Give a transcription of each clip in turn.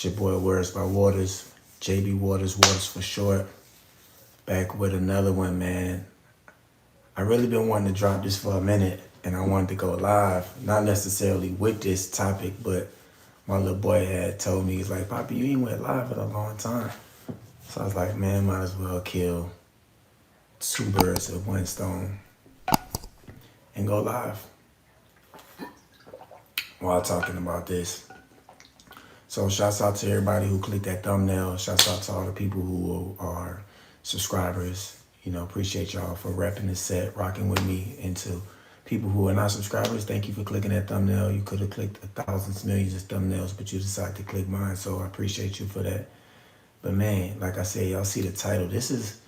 It's your boy Words by Waters, JB Waters, Waters for short. Back with another one, man. I really been wanting to drop this for a minute, and I wanted to go live. Not necessarily with this topic, but my little boy had told me, he's like, Poppy, you ain't went live in a long time. So I was like, man, might as well kill two birds with one stone and go live while talking about this. So shouts out to everybody who clicked that thumbnail. Shouts out to all the people who are subscribers. You know, appreciate y'all for repping the set, rocking with me. And to people who are not subscribers, thank you for clicking that thumbnail. You could have clicked thousands, millions of thumbnails, but you decided to click mine. So I appreciate you for that. But man, like I said, y'all see the title. This is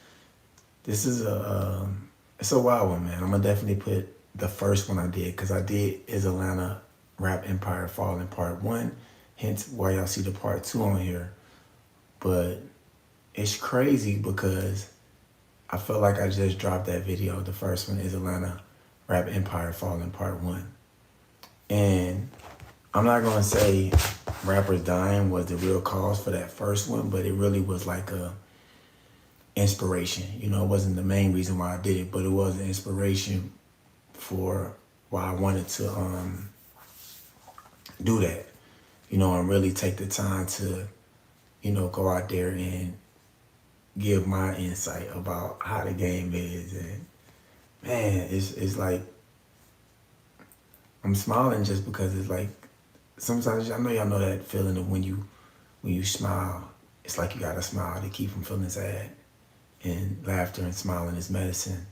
it's a wild one, man. I'm gonna definitely put the first one I did, because I did Is Atlanta Rap Empire Falling Part 1. Hence why y'all see the Part 2 on here. But it's crazy because I felt like I just dropped that video. The first one is Atlanta Rap Empire Falling Part 1. And I'm not gonna say rappers dying was the real cause for that first one, but it really was like a inspiration. You know, it wasn't the main reason why I did it, but it was an inspiration for why I wanted to do that. You know, and really take the time to, you know, go out there and give my insight about how the game is. And man, it's like, I'm smiling just because it's like, sometimes I know y'all know that feeling of when you smile, it's like you gotta smile to keep from feeling sad. And laughter and smiling is medicine.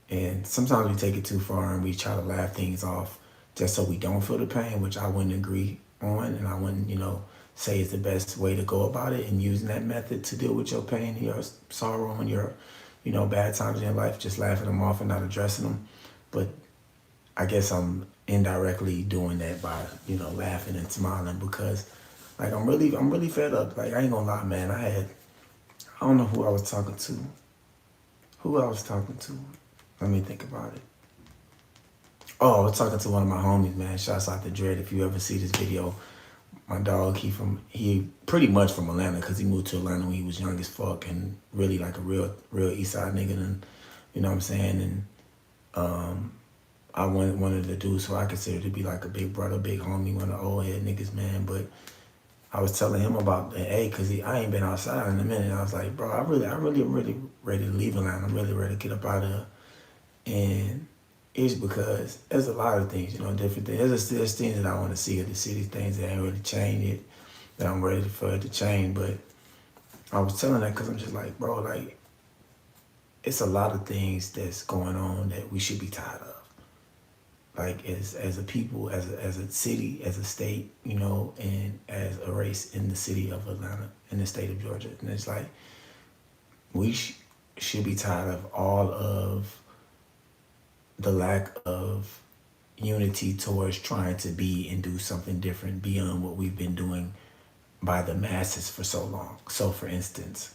And sometimes we take it too far and we try to laugh things off just so we don't feel the pain, which I wouldn't agree on, and I wouldn't, you know, say is the best way to go about it, and using that method to deal with your pain and your sorrow and your, you know, bad times in your life, just laughing them off and not addressing them. But I guess I'm indirectly doing that by, you know, laughing and smiling, because like I'm really fed up. Like, I ain't gonna lie, man. I don't know who I was talking to. Let me think about it. Oh, I was talking to one of my homies, man. Shouts out to Dread. If you ever see this video, my dog, he pretty much from Atlanta, because he moved to Atlanta when he was young as fuck, and really like a real East Side nigga. And you know what I'm saying? And I wanted one of the dudes who I consider to be like a big brother, big homie, one of the old head niggas, man. But I was telling him about the A, because I ain't been outside in a minute. I was like, bro, I really ready to leave Atlanta. I'm really ready to get up out of here. And it's because there's a lot of things, you know, different things. There's things that I want to see of the city, things that ain't really changed yet, that I'm ready for it to change. But I was telling that because I'm just like, bro, like, it's a lot of things that's going on that we should be tired of. Like, as a people, as a city, as a state, you know, and as a race in the city of Atlanta, in the state of Georgia. And it's like, we should be tired of all of the lack of unity towards trying to be and do something different beyond what we've been doing by the masses for so long. So for instance,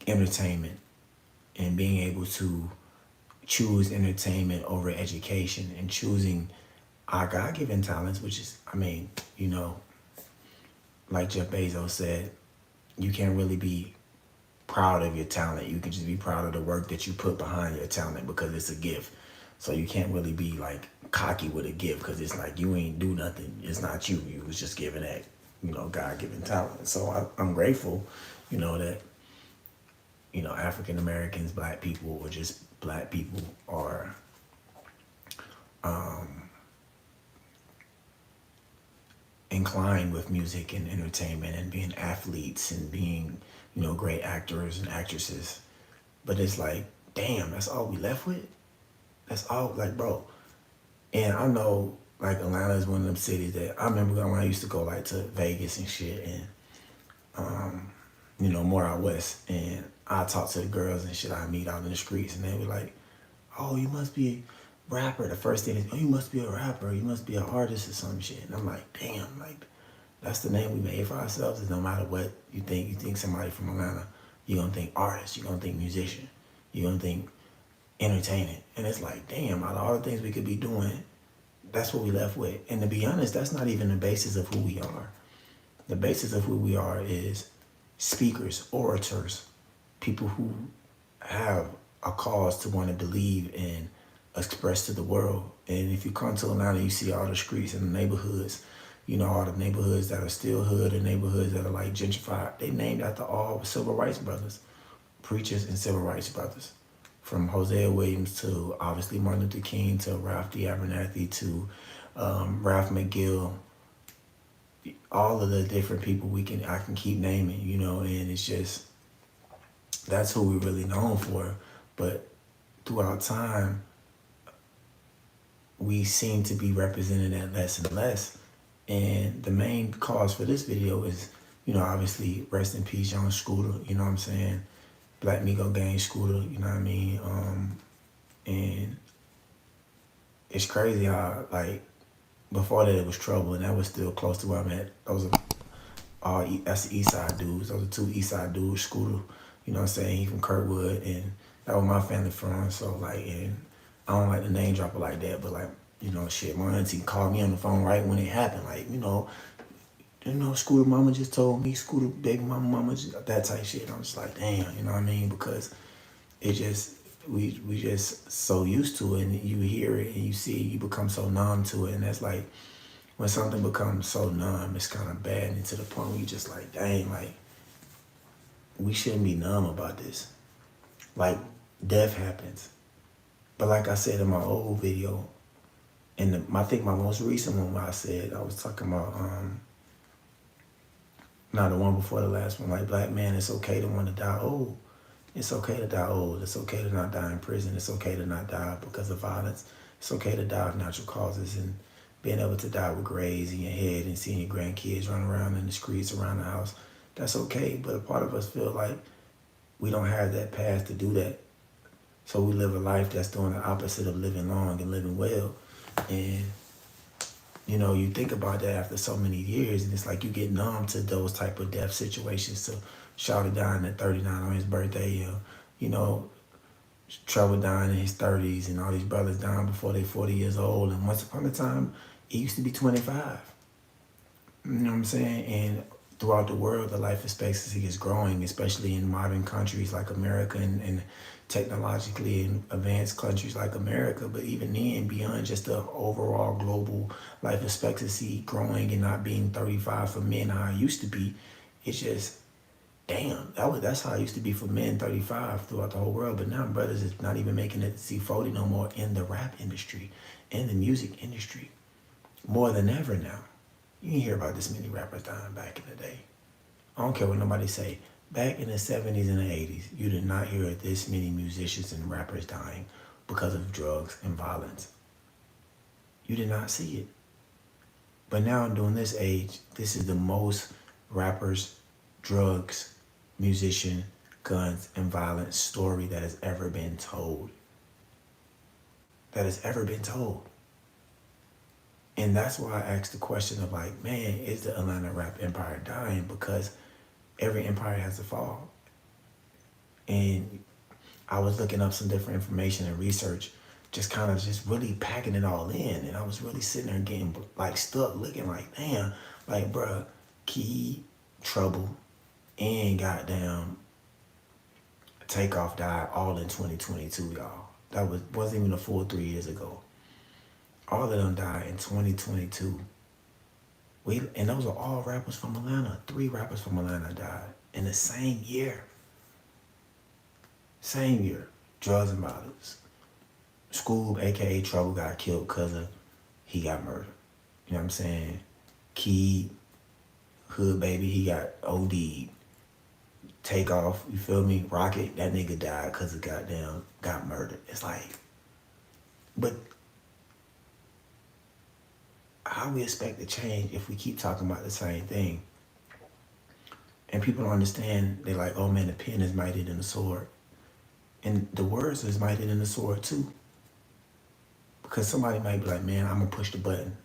entertainment, and being able to choose entertainment over education, and choosing our God-given talents, which is, I mean, you know, like Jeff Bezos said, you can't really be proud of your talent. You can just be proud of the work that you put behind your talent, because it's a gift. So you can't really be like cocky with a gift, because it's like you ain't do nothing. It's not you. You was just given that, you know, God-given talent. So I'm grateful, you know, that, you know, African Americans, black people, or just black people are inclined with music and entertainment and being athletes and being, you know, great actors and actresses. But it's like, damn, that's all we left with? That's all, like, bro. And I know, like, Atlanta is one of them cities that I remember when I used to go, like, to Vegas and shit, and, you know, more out west. And I talk to the girls and shit I meet out in the streets, and they were like, oh, you must be a rapper. The first thing is, oh, you must be a rapper. You must be an artist or some shit. And I'm like, damn, like, that's the name we made for ourselves. Is no matter what you think somebody from Atlanta, you're going to think artist, you're going to think musician, you're going to think entertaining. And it's like, damn, out of all the things we could be doing, that's what we left with. And to be honest, that's not even the basis of who we are. The basis of who we are is speakers, orators, people who have a cause to want to believe and express to the world. And if you come to Atlanta, you see all the streets and the neighborhoods, all the neighborhoods that are still hood and neighborhoods that are like gentrified. They named after all civil rights brothers, preachers and civil rights brothers. From Hosea Williams to obviously Martin Luther King to Ralph D. Abernathy to Ralph McGill, all of the different people I can keep naming, and it's just, that's who we're really known for. But throughout time, we seem to be represented at less and less. And the main cause for this video is, obviously, rest in peace, Young Scooter, you know what I'm saying? Black Migo Gang Scooter, you know what I mean? And it's crazy how, like, before that it was Trouble, and that was still close to where I'm at. That's the East Side dudes. Those are two East Side dudes. Scooter, you know what I'm saying? He from Kirkwood, and that was my family from. So, like, and I don't like the name dropper like that, but, like, shit, my auntie called me on the phone right when it happened. Like, Scooter mama just told me, Scooter baby mama, that type shit. I'm just like, damn, you know what I mean? Because it just, we just so used to it, and you hear it and you see it, you become so numb to it. And that's like, when something becomes so numb, it's kind of bad, and to the point where you just like, dang, like, we shouldn't be numb about this. Like, death happens. But like I said in my old video, and I think my most recent one where I was talking about, not the one before the last one, like, black man, it's okay to want to die old. It's okay to die old. It's okay to not die in prison. It's okay to not die because of violence. It's okay to die of natural causes, and being able to die with grays in your head and seeing your grandkids run around in the streets around the house. That's okay, but a part of us feel like we don't have that path to do that. So we live a life that's doing the opposite of living long and living well. And, you think about that after so many years, and it's like you get numb to those type of death situations. So Shawty dying at 39 on his birthday, Trevor dying in his 30s, and all these brothers dying before they 40 years old. And once upon a time, it used to be 25. You know what I'm saying? And throughout the world, the life expectancy is growing, especially in modern countries like America and technologically advanced countries like America. But even then, beyond just the overall global life expectancy growing and not being 35 for men how it used to be, it's just, damn, that's how it used to be for men, 35 throughout the whole world. But now brothers is not even making it to see 40 no more in the rap industry, in the music industry, more than ever now. You didn't hear about this many rappers dying back in the day. I don't care what nobody say. Back in the 70s and the 80s, you did not hear this many musicians and rappers dying because of drugs and violence. You did not see it. But now during this age, this is the most rappers, drugs, musician, guns, and violence story that has ever been told. That has ever been told. And that's why I asked the question of, like, man, is the Atlanta rap empire dying? Because every empire has to fall. And I was looking up some different information and research, just kind of just really packing it all in. And I was really sitting there getting, like, stuck looking like, damn, like, bruh, Key, Trouble, and goddamn Takeoff died all in 2022, y'all. That wasn't even a full 3 years ago. All of them died in 2022. And those are all rappers from Atlanta. 3 rappers from Atlanta died in the same year. Same year. Drugs and violence. Scoob, aka Trouble, got killed because he got murdered. You know what I'm saying? Key, Hood Baby, he got OD'd. Takeoff, you feel me? Rocket, that nigga died because he got murdered. It's like, but how we expect to change if we keep talking about the same thing? And people don't understand. They're like, oh man, the pen is mightier than the sword. And the words is mightier than the sword too. Because somebody might be like, man, I'm going to push the button.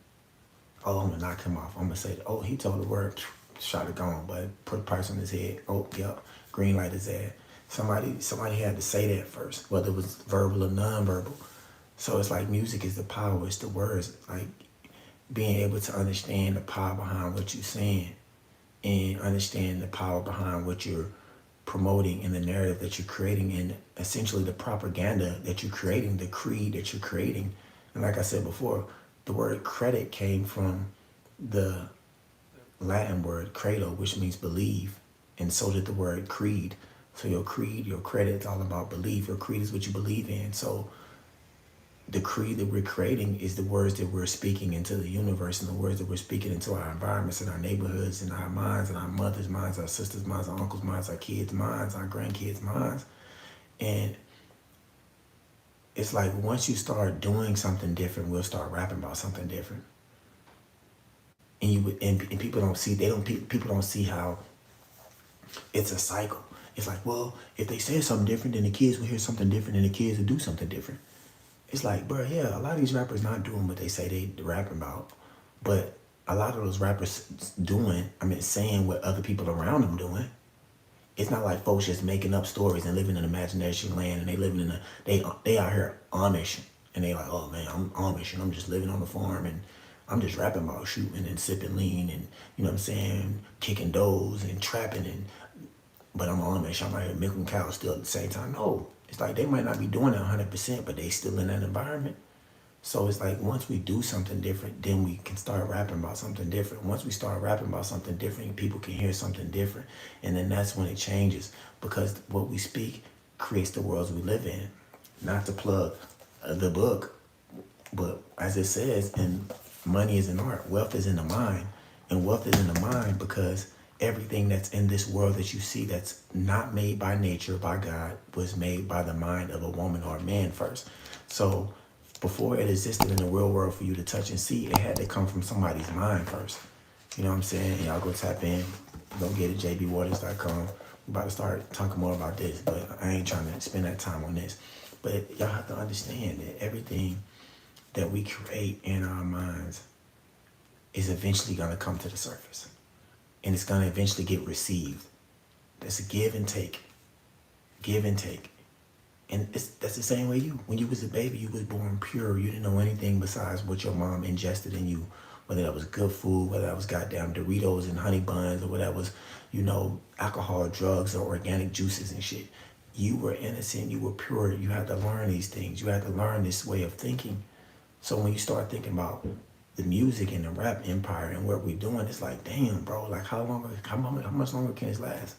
Oh, I'm going to knock him off. I'm going to say, oh, he told the word, shot it gone, but put a price on his head. Oh, yep, green light his ass. Somebody had to say that first, whether it was verbal or non-verbal. So it's like music is the power, it's the words. Like being able to understand the power behind what you're saying. and understand the power behind what you're promoting and the narrative that you're creating, and essentially the propaganda that you're creating, the creed that you're creating. And like I said before, the word credit came from the Latin word credo, which means believe, and so did the word creed. So your creed, your credit is all about belief. Your creed is what you believe in. So the creed that we're creating is the words that we're speaking into the universe, and the words that we're speaking into our environments, and our neighborhoods, and our minds, and our mothers' minds, our sisters' minds, our uncles' minds, our kids' minds, our grandkids' minds. And it's like once you start doing something different, we'll start rapping about something different. And and people don't see, people don't see how it's a cycle. It's like, well, if they say something different, then the kids will hear something different, and the kids will do something different. It's like, bro, yeah, a lot of these rappers not doing what they say they rapping about, but a lot of those rappers saying what other people around them doing. It's not like folks just making up stories and living in imagination land, and they living in they out here Amish, and they like, oh man, I'm Amish and I'm just living on the farm, and I'm just rapping about shooting and sipping lean, and you know what I'm saying, kicking doors and trapping, and but I'm Amish, I'm out here milking cows still at the same time. No, it's like they might not be doing it 100%, but they still in that environment. So it's like once we do something different, then we can start rapping about something different. Once we start rapping about something different, people can hear something different. And then that's when it changes, because what we speak creates the worlds we live in. Not to plug the book, but as it says, and money is an art, wealth is in the mind. And wealth is in the mind because everything that's in this world that you see that's not made by nature, by God, was made by the mind of a woman or a man first. So before it existed in the real world for you to touch and see, it had to come from somebody's mind first. You know what I'm saying? Y'all go tap in, go get it, jbwaters.com. We're about to start talking more about this, but I ain't trying to spend that time on this. But y'all have to understand that everything that we create in our minds is eventually going to come to the surface. And it's going to eventually get received. That's a give and take. Give and take. And that's the same way when you was a baby, you was born pure. You didn't know anything besides what your mom ingested in you, whether that was good food, whether that was goddamn Doritos and honey buns, or whether that was, alcohol, drugs, or organic juices and shit. You were innocent. You were pure. You had to learn these things. You had to learn this way of thinking. So when you start thinking about the music and the rap empire and what we're doing, it's like, damn, bro, like how much longer can this last?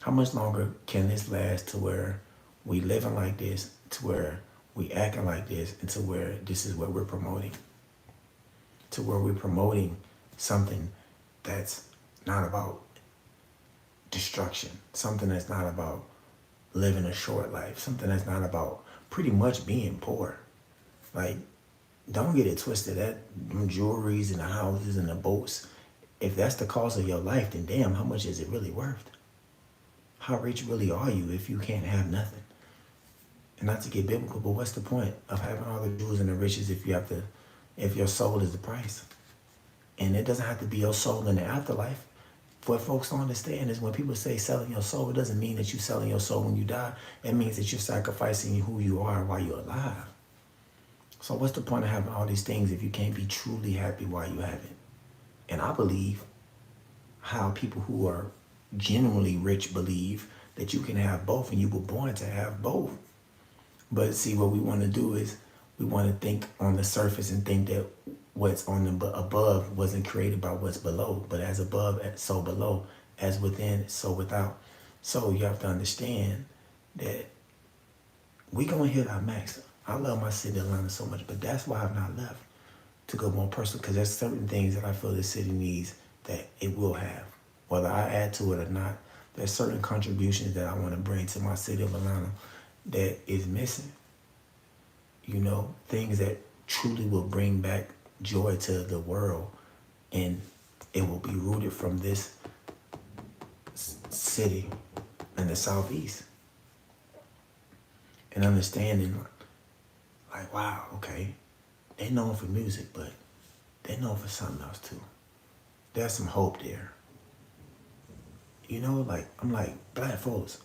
How much longer can this last to where we living like this, to where we acting like this, and to where this is what we're promoting? To where we're promoting something that's not about destruction, something that's not about living a short life, something that's not about pretty much being poor. Like, don't get it twisted. That jewelries and the houses and the boats, if that's the cost of your life, then damn, how much is it really worth? How rich really are you if you can't have nothing? And not to get biblical, but what's the point of having all the jewels and the riches if your soul is the price? And it doesn't have to be your soul in the afterlife. What folks don't understand is when people say selling your soul, it doesn't mean that you're selling your soul when you die. It means that you're sacrificing who you are while you're alive. So what's the point of having all these things if you can't be truly happy while you have it? And I believe how people who are genuinely rich believe that you can have both, and you were born to have both. But see, what we want to do is we want to think on the surface and think that what's on the above wasn't created by what's below. But as above, so below, as within, so without. So you have to understand that we gonna hit our max. I love my city of Atlanta so much, but that's why I've not left, to go more personal, because there's certain things that I feel the city needs that it will have. Whether I add to it or not, there's certain contributions that I want to bring to my city of Atlanta that is missing. Things that truly will bring back joy to the world, and it will be rooted from this city in the Southeast. And understanding, like, wow, okay, they known for music, but they known for something else too. There's some hope there. I'm like, black folks,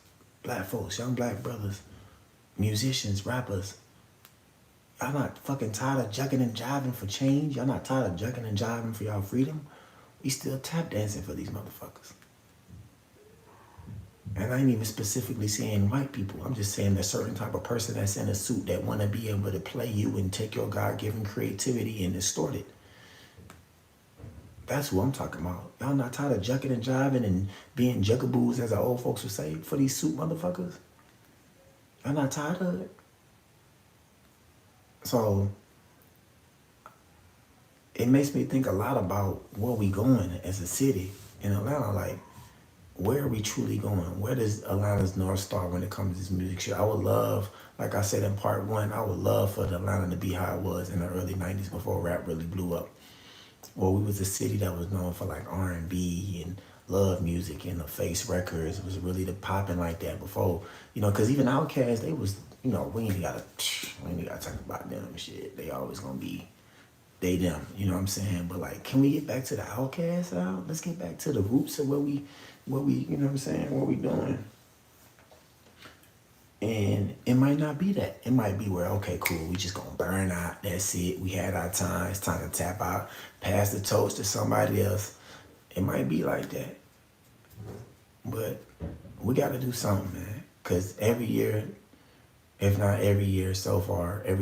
young black brothers, musicians, rappers, y'all not fucking tired of jugging and jiving for change? Y'all not tired of jugging and jiving for y'all freedom? We still tap dancing for these motherfuckers. And I ain't even specifically saying white people. I'm just saying a certain type of person that's in a suit that want to be able to play you and take your God-given creativity and distort it. That's who I'm talking about. Y'all not tired of jucking and jiving and being jugaboos, as our old folks would say, for these suit motherfuckers? Y'all not tired of it? So it makes me think a lot about where we going as a city in Atlanta. Like, where are we truly going? Where does Atlanta's North Star when it comes to this music shit? I would love, like I said in part one, I would love for Atlanta to be how it was in the early 90s before rap really blew up. Well, we was a city that was known for like R&B and love music and the Face Records. It was really the popping like that before, because even Outkast, they was, we ain't gotta talk about them and shit. They always gonna be they them, you know what I'm saying? But like, can we get back to the Outkast out? Let's get back to the roots of what we, you know what I'm saying, what we doing. And it might not be that. It might be where, okay, cool, we just gonna burn out. That's it. We had our time. It's time to tap out, pass the torch to somebody else. It might be like that. But we gotta do something, man. Cause every year, if not every year so far, I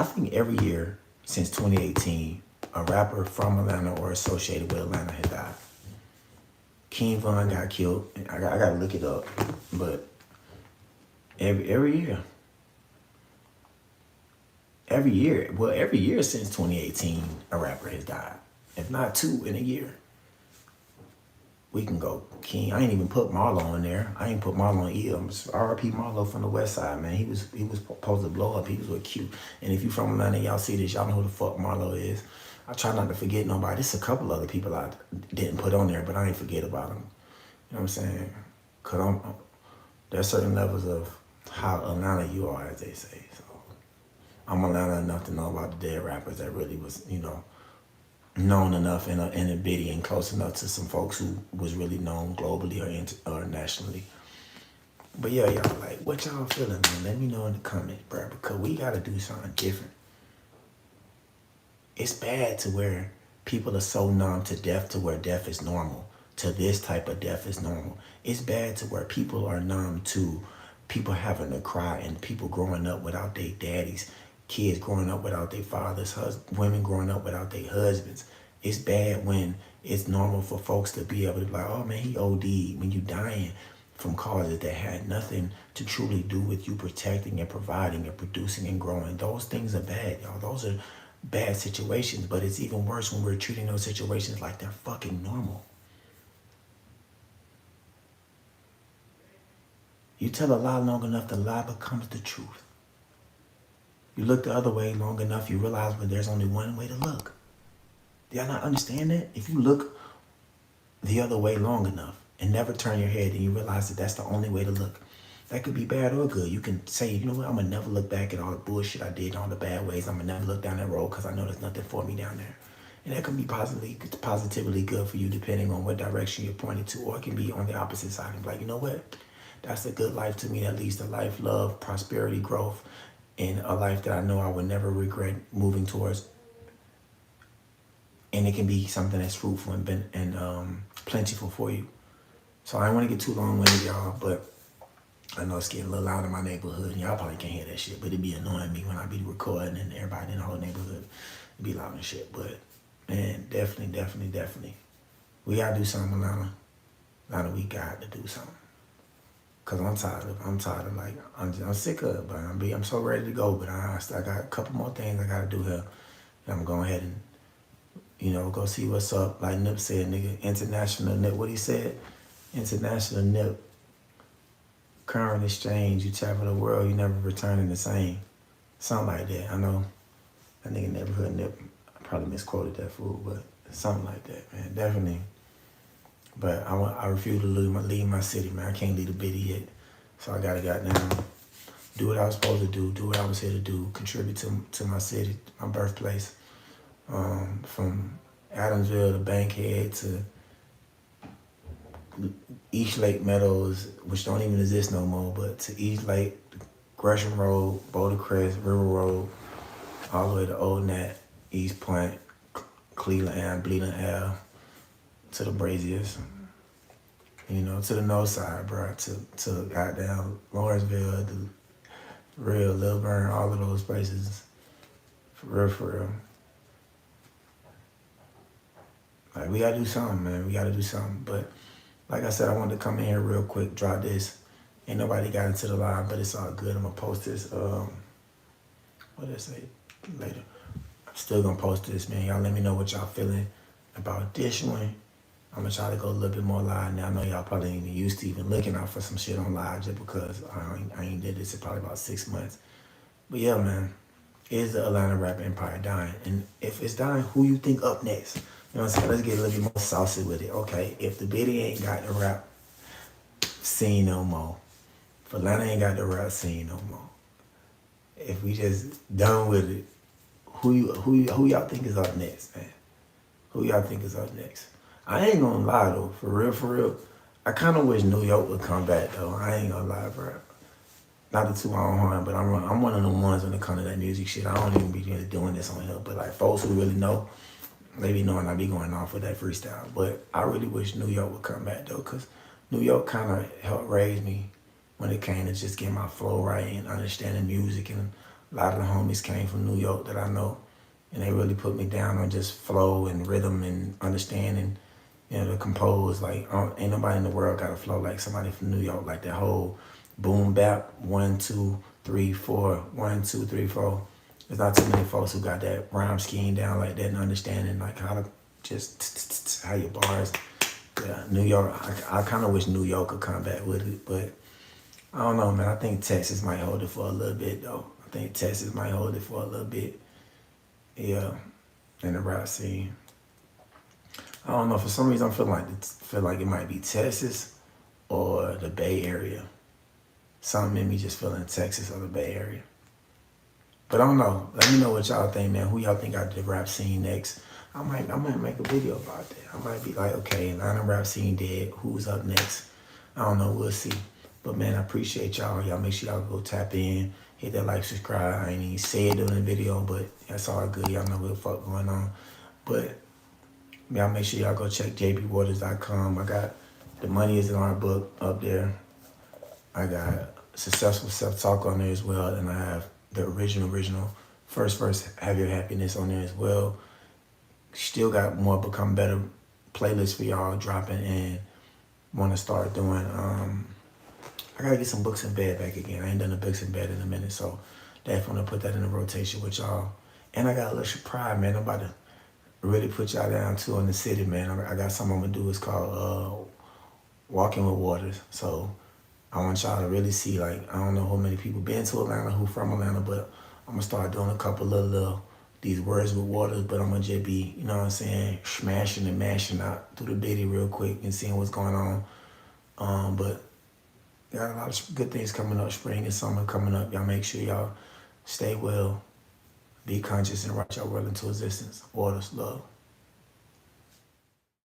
think every year since 2018, a rapper from Atlanta or associated with Atlanta has died. King Von got killed. I gotta look it up, but every year since 2018, a rapper has died. If not two in a year. We can go King. I ain't even put Marlo in there. I ain't put Marlo in either. R.I.P. Marlo from the West Side, man. He was supposed to blow up. He was with Q. And if you from Atlanta, y'all see this, y'all know who the fuck Marlo is. I try not to forget nobody. There's a couple other people I didn't put on there, but I ain't forget about them. You know what I'm saying? Cause there's certain levels of how Atlanta you are, as they say. So I'm Atlanta enough to know about the dead rappers that really was, known enough in a bitty and close enough to some folks who was really known globally or nationally. But yeah, y'all, like, what y'all feeling, man? Let me know in the comments, bro, because we got to do something different. It's bad to where people are so numb to death to where death is normal, to this type of death is normal. It's bad to where people are numb to people having to cry and people growing up without their daddies, kids growing up without their fathers, women growing up without their husbands. It's bad when it's normal for folks to be able to be like, oh man, he OD'd, when you dying from causes that had nothing to truly do with you protecting and providing and producing and growing. Those things are bad, y'all. Those are bad situations, but it's even worse when we're treating those situations like they're fucking normal. You tell a lie long enough, the lie becomes the truth. You look the other way long enough, you realize that there's only one way to look. Do y'all not understand that? If you look the other way long enough and never turn your head, and you realize that that's the only way to look. That could be bad or good. You can say, you know what, I'm going to never look back at all the bullshit I did, all the bad ways. I'm going to never look down that road because I know there's nothing for me down there. And that can be positively good for you depending on what direction you're pointed to, or it can be on the opposite side and be like, you know what, that's a good life to me. That leads to life, love, prosperity, growth, and a life that I know I would never regret moving towards. And it can be something that's fruitful and plentiful for you. So I don't want to get too long-winded, y'all, but I know it's getting a little loud in my neighborhood, and y'all probably can't hear that shit, but it'd be annoying me when I be recording and everybody in the whole neighborhood be loud and shit. But man, definitely, we gotta do something, Atlanta. Atlanta, we got to do something. Cause I'm tired of like, I'm sick of it, but I'm so ready to go. But I got a couple more things I gotta do here. And I'm going ahead and, go see what's up. Like Nip said, nigga, international Nip. What he said? International Nip. Current exchange. You travel the world, you never returning the same. Something like that. I know that nigga neighborhood Nip. I probably misquoted that fool, but something like that, man. Definitely. But I refuse to leave my city, man. I can't leave the bitty yet. So I gotta goddamn do what I was supposed to do what I was here to do, contribute to my city, my birthplace. From Adamsville to Bankhead to East Lake Meadows, which don't even exist no more, but to East Lake, Gresham Road, Boulder Crest, River Road, all the way to Old Nat, East Point, Cleveland Ave, Bleeding Ave, to the braziers, you know, to the north side, bro, to goddamn Lawrenceville, the real Lil Burn, all of those places. For real, for real. Like, we gotta do something, man. We gotta do something. But like I said, I wanted to come in here real quick, drop this. Ain't nobody got into the live, but it's all good. I'm gonna post this. What did I say? Later. I'm still gonna post this, man. Y'all let me know what y'all feeling about this one. I'm gonna try to go a little bit more live now. I know y'all probably ain't even used to even looking out for some shit on live just because I ain't did this in probably about 6 months. But yeah, man, is the Atlanta rap empire dying? And if it's dying, who you think up next? You know what I'm saying? Let's get a little bit more saucy with it. Okay, if the Biddy ain't got the rap scene no more, if Atlanta ain't got the rap scene no more, if we just done with it, who y'all think is up next, man? Who y'all think is up next? I ain't gonna lie though, for real. I kind of wish New York would come back though. I ain't gonna lie, bro. Not to toot my own horn, but I'm one of the ones when it comes to that music shit. I don't even be really doing this on here, but like folks who really know, they be knowing I be going off with that freestyle. But I really wish New York would come back though, cause New York kind of helped raise me when it came to just getting my flow right and understanding music. And a lot of the homies came from New York that I know, and they really put me down on just flow and rhythm and understanding, you know, to compose. Like, ain't nobody in the world got a flow like somebody from New York, like that whole boom bap, 1, 2, 3, 4, 1, 2, 3, 4. There's not too many folks who got that rhyme scheme down like that and understanding like how to just how your bars. Yeah, New York. I kind of wish New York could come back with it, but I don't know, man. I think Texas might hold it for a little bit though. I think Texas might hold it for a little bit. Yeah, in the rap scene. I don't know. For some reason, I feel like it might be Texas or the Bay Area. Something in me just feeling Texas or the Bay Area. But I don't know. Let me know what y'all think, man. Who y'all think got the rap scene next? I might make a video about that. I might be like, okay, Atlanta rap scene dead. Who's up next? I don't know. We'll see. But man, I appreciate y'all. Y'all make sure y'all go tap in, hit that like, subscribe. I ain't even say it during the video, but that's all good. Y'all know what the fuck going on. But y'all make sure y'all go check jbwaters.com. I got The Money Is in Our Book up there. I got Successful Self-Talk on there as well. And I have the original First Verse, Have Your Happiness on there as well. Still got more Become Better playlists for y'all dropping, and want to start doing, I got to get some Books in Bed back again. I ain't done the Books in Bed in a minute, so definitely put that in the rotation with y'all. And I got a little surprise, man. I'm about to really put y'all down too in the city, man. I got something I'm going to do. It's called Walking with Waters. So I want y'all to really see, like, I don't know how many people been to Atlanta, who from Atlanta, but I'm going to start doing a couple of little these words with waters, but I'm going to just be, you know what I'm saying, smashing and mashing out through the bitty real quick and seeing what's going on. But got a lot of good things coming up, spring and summer coming up. Y'all make sure y'all stay well, be conscious, and write your world into existence. Waters, love.